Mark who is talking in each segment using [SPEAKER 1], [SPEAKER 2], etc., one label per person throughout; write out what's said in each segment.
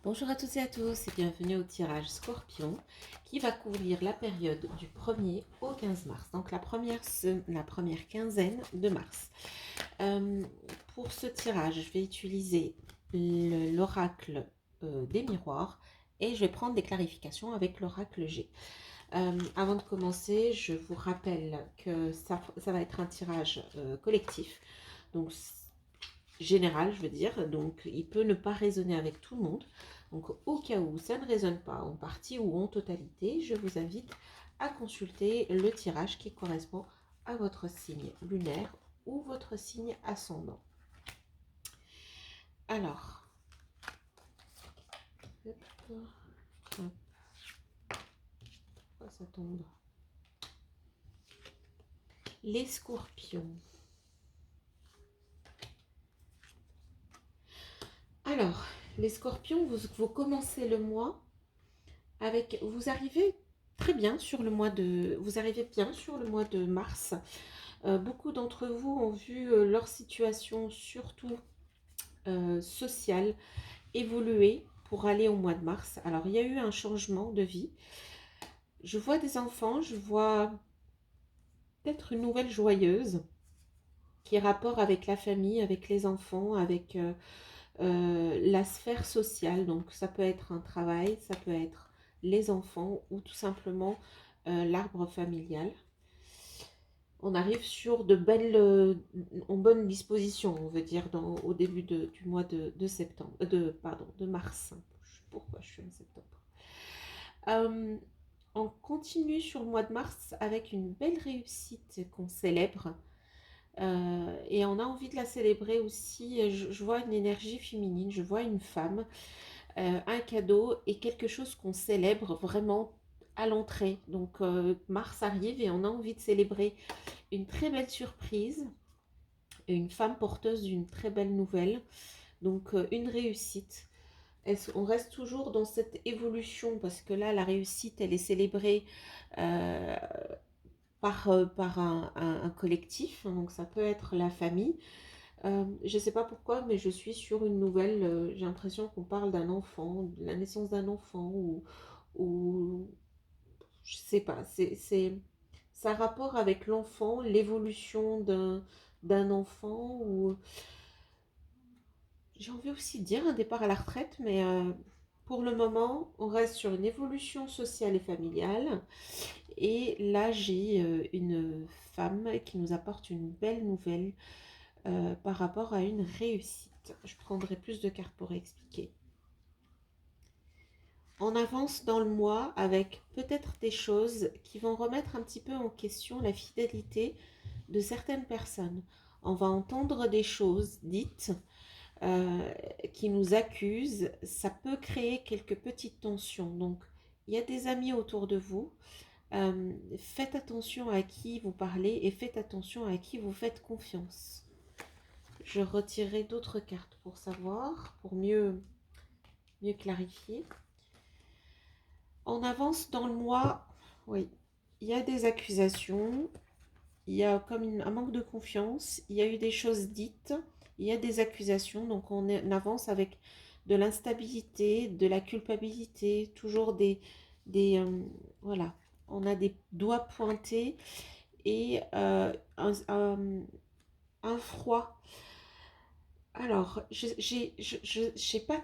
[SPEAKER 1] Bonjour à toutes et à tous et bienvenue au tirage Scorpion qui va couvrir la période du 1er au 15 mars, donc la première quinzaine de mars. Pour ce tirage, je vais utiliser l'oracle des miroirs et je vais prendre des clarifications avec l'oracle G. Avant de commencer, je vous rappelle que ça va être un tirage collectif, donc général, je veux dire, donc il peut ne pas résonner avec tout le monde. Donc au cas où ça ne résonne pas en partie ou en totalité, je vous invite à consulter le tirage qui correspond à votre signe lunaire ou votre signe ascendant. Alors, ça tombe. Les scorpions. Alors, les scorpions, vous commencez le mois avec, vous arrivez très bien sur le mois de, vous arrivez bien sur le mois de mars. Beaucoup d'entre vous ont vu leur situation, surtout sociale, évoluer pour aller au mois de mars. Alors, il y a eu un changement de vie. Je vois des enfants, je vois peut-être une nouvelle joyeuse qui est rapport avec la famille, avec les enfants, avec la sphère sociale. Donc, ça peut être un travail, ça peut être les enfants ou tout simplement l'arbre familial. On arrive sur de belles, en bonne disposition, on veut dire, au début du mois de septembre, de mars. Pourquoi je suis en septembre? On continue sur le mois de mars avec une belle réussite qu'on célèbre. Et on a envie de la célébrer aussi. Je vois une énergie féminine, je vois une femme, un cadeau et quelque chose qu'on célèbre vraiment à l'entrée. Donc mars arrive et on a envie de célébrer une très belle surprise, une femme porteuse d'une très belle nouvelle, donc une réussite. On reste toujours dans cette évolution parce que là, la réussite, elle est célébrée euh, par un collectif, donc ça peut être la famille. Je ne sais pas pourquoi, mais je suis sur une nouvelle, j'ai l'impression qu'on parle d'un enfant, de la naissance d'un enfant, ou je sais pas, ça a rapport avec l'enfant, l'évolution d'un enfant, ou j'ai envie aussi de dire un départ à la retraite, mais pour le moment, on reste sur une évolution sociale et familiale. Et là, j'ai une femme qui nous apporte une belle nouvelle par rapport à une réussite. Je prendrai plus de cartes pour expliquer. On avance dans le mois avec peut-être des choses qui vont remettre un petit peu en question la fidélité de certaines personnes. On va entendre des choses dites qui nous accusent. Ça peut créer quelques petites tensions. Donc, il y a des amis autour de vous. Faites attention à qui vous parlez et faites attention à qui vous faites confiance. Je retirerai d'autres cartes pour savoir, pour mieux clarifier. On avance dans le mois, oui, il y a des accusations, il y a comme un manque de confiance, il y a eu des choses dites, il y a des accusations, donc on avance avec de l'instabilité, de la culpabilité, toujours voilà, on a des doigts pointés et un froid. Alors, je sais pas,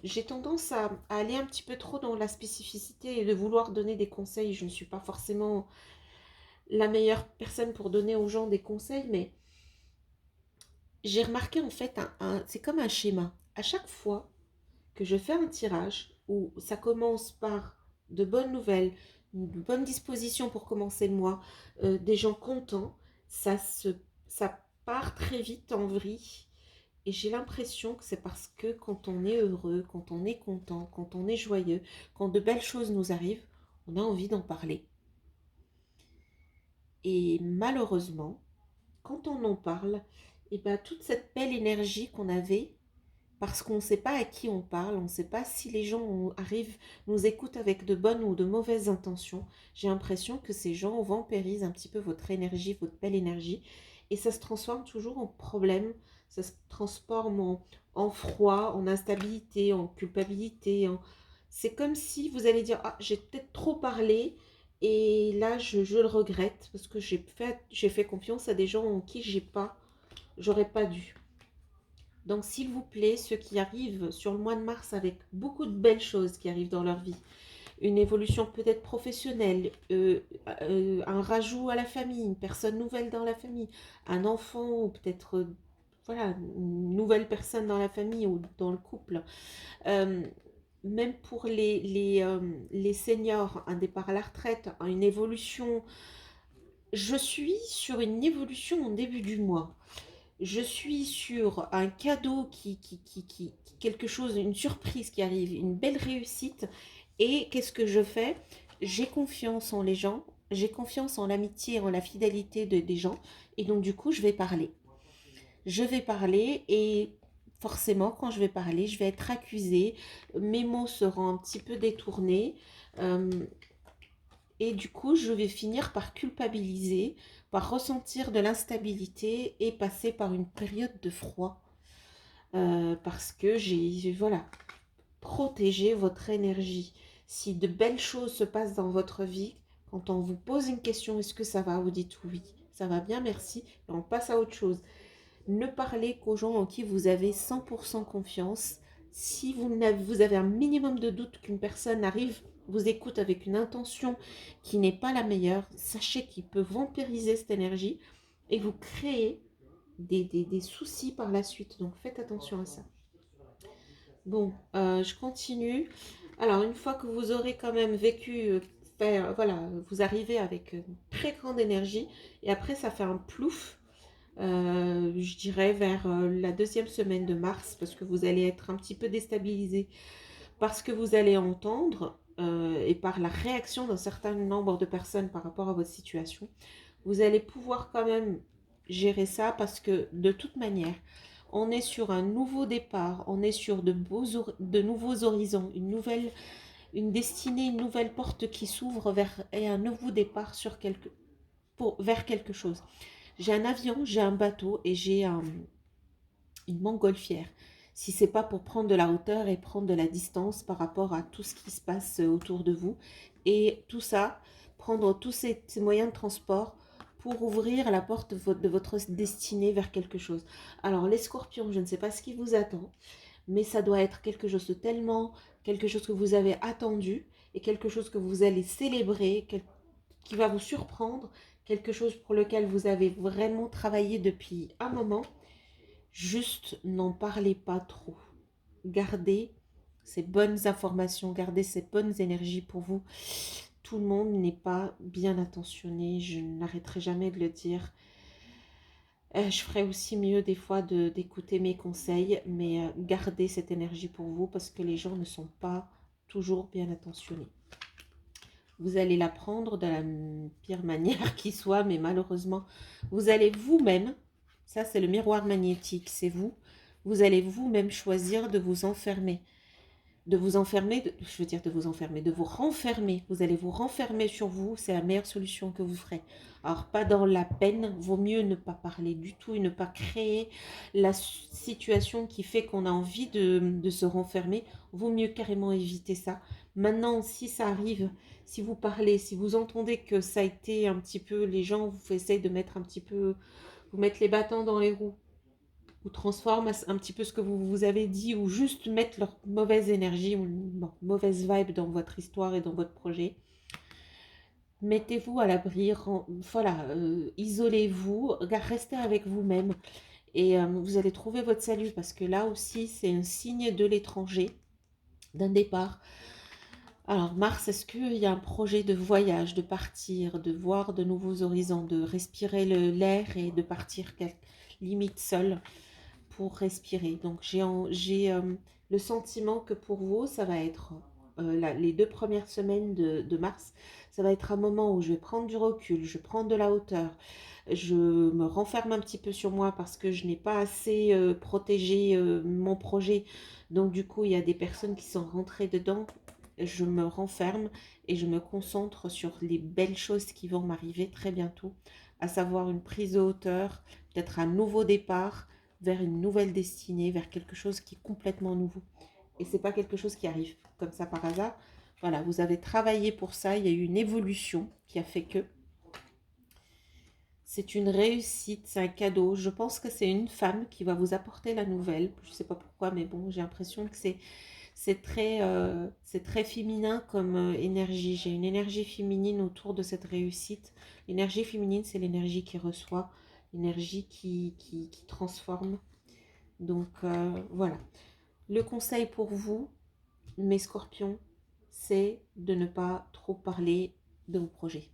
[SPEAKER 1] j'ai tendance à aller un petit peu trop dans la spécificité et de vouloir donner des conseils. Je ne suis pas forcément la meilleure personne pour donner aux gens des conseils, mais j'ai remarqué en fait, c'est comme un schéma. À chaque fois que je fais un tirage où ça commence par de bonnes nouvelles, une bonne disposition pour commencer le mois, des gens contents, ça part très vite en vrille. Et j'ai l'impression que c'est parce que quand on est heureux, quand on est content, quand on est joyeux, quand de belles choses nous arrivent, on a envie d'en parler. Et malheureusement, quand on en parle, et ben toute cette belle énergie qu'on avait, parce qu'on ne sait pas à qui on parle, on ne sait pas si les gens arrivent, nous écoutent avec de bonnes ou de mauvaises intentions, j'ai l'impression que ces gens vampirisent un petit peu votre énergie, votre belle énergie, et ça se transforme toujours en problème, ça se transforme en froid, en instabilité, en culpabilité. C'est comme si vous allez dire, ah, j'ai peut-être trop parlé et là, je le regrette parce que j'ai fait confiance à des gens en qui j'aurais pas dû. Donc, s'il vous plaît, ceux qui arrivent sur le mois de mars avec beaucoup de belles choses qui arrivent dans leur vie, une évolution peut-être professionnelle, un rajout à la famille, une personne nouvelle dans la famille, un enfant ou peut-être voilà, une nouvelle personne dans la famille ou dans le couple. Euh, Même pour les seniors, un départ à la retraite, une évolution. Je suis sur une évolution en début du mois. Je suis sur un cadeau quelque chose, une surprise qui arrive, une belle réussite. Et qu'est-ce que je fais? J'ai confiance en les gens, j'ai confiance en l'amitié, en la fidélité des gens. Et donc, du coup, je vais parler. Je vais parler et forcément, quand je vais parler, je vais être accusée. Mes mots seront un petit peu détournés. Euh, et du coup, je vais finir par culpabiliser, par ressentir de l'instabilité et passer par une période de froid. Parce que voilà, protégé votre énergie. Si de belles choses se passent dans votre vie, quand on vous pose une question, est-ce que ça va? Vous dites oui, ça va bien, merci, et on passe à autre chose. Ne parlez qu'aux gens en qui vous avez 100% confiance. Si vous avez un minimum de doute qu'une personne arrive, vous écoute avec une intention qui n'est pas la meilleure, sachez qu'il peut vampiriser cette énergie et vous créer des soucis par la suite. Donc faites attention à ça. Bon, je continue. Alors, une fois que vous aurez quand même vécu, voilà, vous arrivez avec une très grande énergie et après ça fait un plouf, je dirais vers la deuxième semaine de mars parce que vous allez être un petit peu déstabilisé parce que vous allez entendre et par la réaction d'un certain nombre de personnes par rapport à votre situation, vous allez pouvoir quand même gérer ça parce que de toute manière, on est sur un nouveau départ, on est sur de nouveaux horizons, une destinée, une nouvelle porte qui s'ouvre vers et un nouveau départ vers quelque chose. J'ai un avion, j'ai un bateau et une montgolfière. Si c'est pas pour prendre de la hauteur et prendre de la distance par rapport à tout ce qui se passe autour de vous. Et tout ça, prendre tous ces moyens de transport pour ouvrir la porte de votre destinée vers quelque chose. Alors les scorpions, je ne sais pas ce qui vous attend, mais ça doit être quelque chose que vous avez attendu et quelque chose que vous allez célébrer, qui va vous surprendre, quelque chose pour lequel vous avez vraiment travaillé depuis un moment. Juste n'en parlez pas trop. Gardez ces bonnes informations, gardez ces bonnes énergies pour vous. Tout le monde n'est pas bien intentionné, je n'arrêterai jamais de le dire. Je ferais aussi mieux des fois d'écouter mes conseils, mais gardez cette énergie pour vous parce que les gens ne sont pas toujours bien intentionnés. Vous allez la prendre de la pire manière qui soit, mais malheureusement, vous allez vous-même, ça c'est le miroir magnétique, c'est vous, vous allez vous-même choisir de vous enfermer. Je veux dire de vous enfermer, de vous renfermer. Vous allez vous renfermer sur vous, c'est la meilleure solution que vous ferez. Alors, pas dans la peine, vaut mieux ne pas parler du tout et ne pas créer la situation qui fait qu'on a envie de se renfermer. Vaut mieux carrément éviter ça. Maintenant, si ça arrive, si vous parlez, si vous entendez que ça a été un petit peu, les gens vous essayent de mettre un petit peu, vous mettre les bâtons dans les roues, ou transforment un petit peu ce que vous avez dit, ou juste mettre leur mauvaise énergie ou mauvaise vibe dans votre histoire et dans votre projet. Mettez-vous à l'abri, voilà, isolez-vous, restez avec vous-même et vous allez trouver votre salut parce que là aussi c'est un signe de l'étranger, d'un départ. Alors Mars, est-ce qu'il y a un projet de voyage, de partir, de voir de nouveaux horizons, de respirer l'air et de partir limite seul pour respirer. Donc j'ai le sentiment que pour vous, ça va être les 2 premières semaines de mars, ça va être un moment où je vais prendre du recul, je prends de la hauteur, je me renferme un petit peu sur moi parce que je n'ai pas assez protégé mon projet. Donc du coup, il y a des personnes qui sont rentrées dedans. Je me renferme et je me concentre sur les belles choses qui vont m'arriver très bientôt, à savoir une prise de hauteur, peut-être un nouveau départ, vers une nouvelle destinée, vers quelque chose qui est complètement nouveau. Et c'est pas quelque chose qui arrive comme ça par hasard. Voilà, vous avez travaillé pour ça, il y a eu une évolution qui a fait que c'est une réussite, c'est un cadeau. Je pense que c'est une femme qui va vous apporter la nouvelle. Je ne sais pas pourquoi, mais bon, j'ai l'impression que c'est très féminin comme énergie. J'ai une énergie féminine autour de cette réussite. L'énergie féminine, c'est l'énergie qui reçoit, l'énergie qui transforme. Donc voilà. Le conseil pour vous, mes scorpions, c'est de ne pas trop parler de vos projets.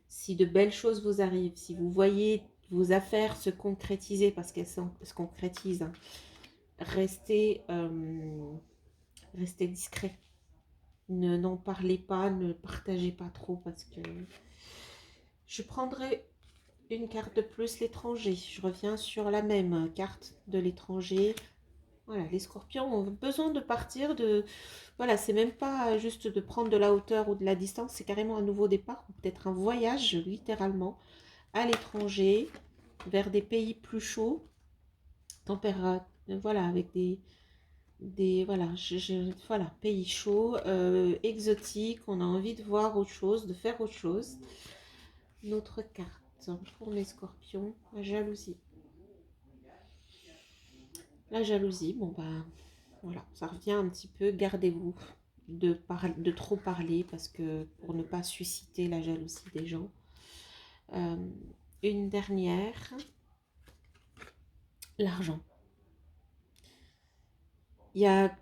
[SPEAKER 1] Si de belles choses vous arrivent, si vous voyez vos affaires se concrétiser, parce qu'elles se concrétisent, hein, restez discret. N'en parlez pas, ne partagez pas trop, parce que je prendrai une carte de plus, l'étranger. Je reviens sur la même carte de l'étranger. Voilà, les scorpions ont besoin de partir de... Voilà, c'est même pas juste de prendre de la hauteur ou de la distance, c'est carrément un nouveau départ, ou peut-être un voyage, littéralement, à l'étranger, vers des pays plus chauds, température, voilà, avec voilà, voilà, pays chauds, exotiques, on a envie de voir autre chose, de faire autre chose. Notre carte pour les scorpions, la jalousie. La jalousie, bon bah voilà, ça revient un petit peu, gardez-vous de trop parler parce que pour ne pas susciter la jalousie des gens. Euh, une dernière, l'argent. Il y a,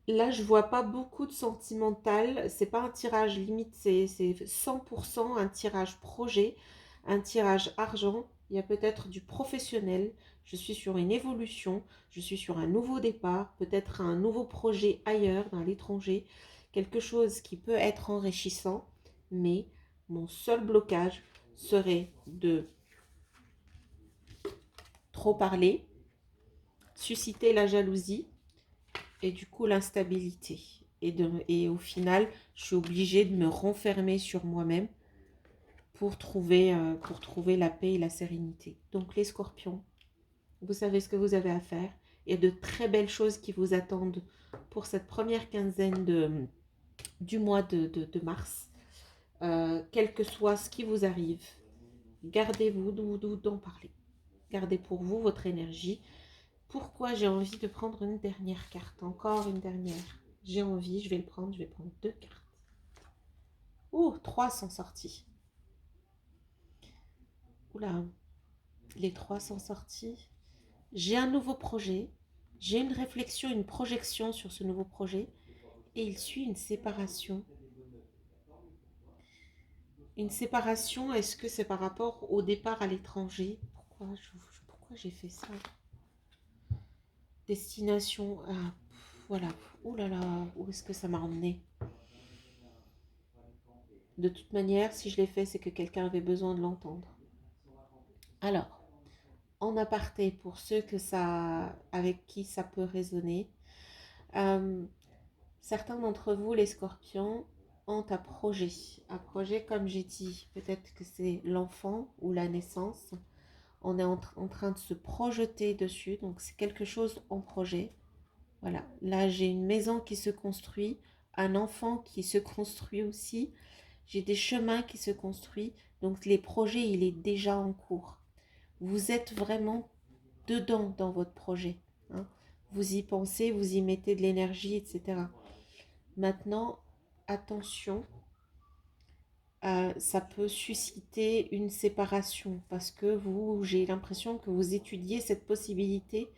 [SPEAKER 1] là, je vois pas beaucoup de sentimental. C'est pas un tirage limite, c'est 100% un tirage projet, un tirage argent. Il y a peut-être du professionnel. Je suis sur une évolution. Je suis sur un nouveau départ, peut-être un nouveau projet ailleurs, dans l'étranger. Quelque chose qui peut être enrichissant. Mais mon seul blocage serait de trop parler, susciter la jalousie et du coup l'instabilité. Et au final, je suis obligée de me renfermer sur moi-même pour trouver la paix et la sérénité. Donc les scorpions, vous savez ce que vous avez à faire. Il y a de très belles choses qui vous attendent pour cette première quinzaine du mois de mars. Quel que soit ce qui vous arrive, gardez-vous d'en parler. Gardez pour vous votre énergie. Pourquoi j'ai envie de prendre une dernière carte? Encore une dernière. J'ai envie, je vais le prendre, je vais prendre deux cartes. Oh, trois sont sortis. Oula, les trois sont sortis. J'ai un nouveau projet. J'ai une réflexion, une projection sur ce nouveau projet. Et il suit une séparation. Une séparation, est-ce que c'est par rapport au départ à l'étranger? Pourquoi j'ai fait ça? Destination, ah, voilà. Ouh là là, où est-ce que ça m'a emmené? De toute manière, si je l'ai fait, c'est que quelqu'un avait besoin de l'entendre. Alors, en aparté, pour ceux avec qui ça peut résonner, euh, certains d'entre vous, les scorpions, ont un projet. Un projet, comme j'ai dit, peut-être que c'est l'enfant ou la naissance. On est en train de se projeter dessus, donc c'est quelque chose en projet. Voilà, là j'ai une maison qui se construit, un enfant qui se construit aussi. J'ai des chemins qui se construisent, donc les projets, il est déjà en cours. Vous êtes vraiment dedans dans votre projet, hein. Vous y pensez, vous y mettez de l'énergie, etc. Maintenant, attention, ça peut susciter une séparation parce que j'ai l'impression que vous étudiez cette possibilité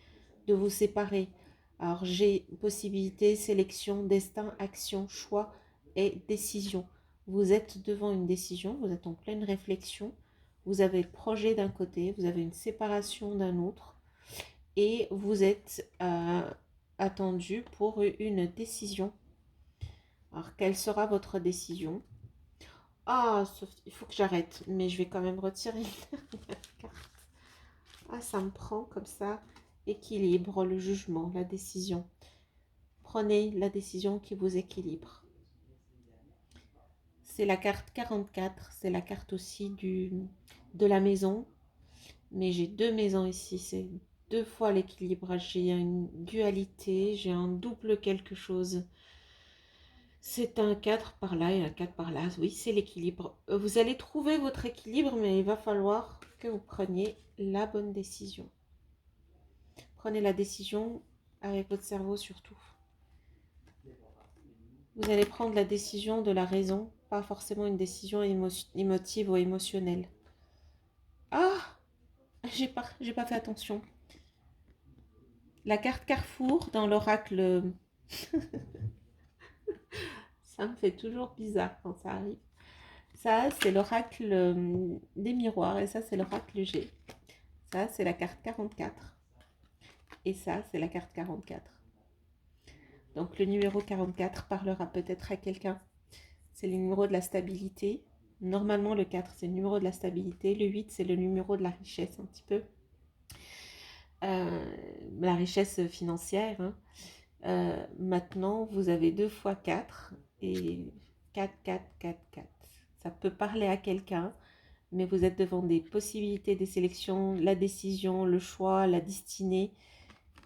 [SPEAKER 1] de vous séparer. Alors, j'ai possibilité, sélection, destin, action, choix et décision. Vous êtes devant une décision, vous êtes en pleine réflexion, vous avez le projet d'un côté, vous avez une séparation d'un autre et vous êtes attendu pour une décision. Alors, quelle sera votre décision? Ah, il faut que j'arrête, mais je vais quand même retirer une dernière carte. Ah, ça me prend comme ça. Équilibre, le jugement, la décision. Prenez la décision qui vous équilibre. C'est la carte 44, c'est la carte aussi de la maison. Mais j'ai deux maisons ici, c'est deux fois l'équilibre. J'ai une dualité, j'ai un double quelque chose. C'est un 4 par là et un 4 par là. Oui, c'est l'équilibre. Vous allez trouver votre équilibre, mais il va falloir que vous preniez la bonne décision. Prenez la décision avec votre cerveau surtout. Vous allez prendre la décision de la raison, pas forcément une décision émotive ou émotionnelle. Ah, j'ai pas fait attention. La carte Carrefour dans l'oracle, ça me fait toujours bizarre quand ça arrive. Ça, c'est l'oracle des miroirs et ça, c'est l'oracle G. Ça, c'est la carte 44. Et ça, c'est la carte 44. Donc, le numéro 44 parlera peut-être à quelqu'un. C'est le numéro de la stabilité. Normalement, le 4, c'est le numéro de la stabilité. Le 8, c'est le numéro de la richesse, un petit peu. La richesse financière. Hein. Maintenant, vous avez 2 fois 4 et 4, 4, 4, 4. Ça peut parler à quelqu'un, mais vous êtes devant des possibilités, des sélections, la décision, le choix, la destinée,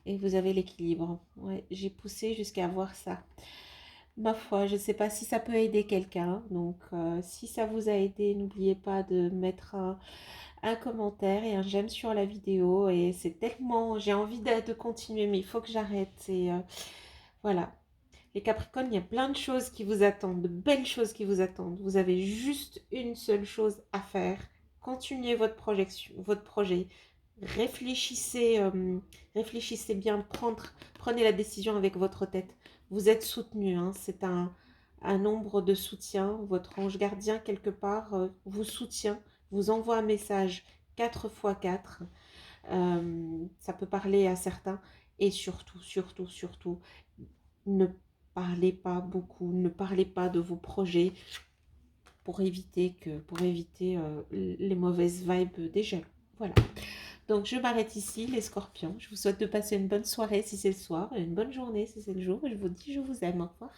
[SPEAKER 1] et vous avez l'équilibre. Ouais, j'ai poussé jusqu'à voir ça. Ma foi, je ne sais pas si ça peut aider quelqu'un, donc si ça vous a aidé, n'oubliez pas de mettre un commentaire et un j'aime sur la vidéo, et c'est tellement, j'ai envie de continuer, mais il faut que j'arrête, et voilà. Les Capricornes, il y a plein de choses qui vous attendent, de belles choses qui vous attendent. Vous avez juste une seule chose à faire. Continuez votre projection, votre projet. Réfléchissez, réfléchissez bien, prenez la décision avec votre tête. Vous êtes soutenu, hein, c'est un nombre de soutien. Votre ange gardien, quelque part, vous soutient, vous envoie un message 4 fois 4. Ça peut parler à certains. Et surtout, surtout, surtout, ne parlez pas beaucoup, ne parlez pas de vos projets pour éviter les mauvaises vibes des jaloux. Voilà. Donc je m'arrête ici, les scorpions. Je vous souhaite de passer une bonne soirée si c'est le soir, et une bonne journée si c'est le jour. Et je vous dis je vous aime. Au revoir.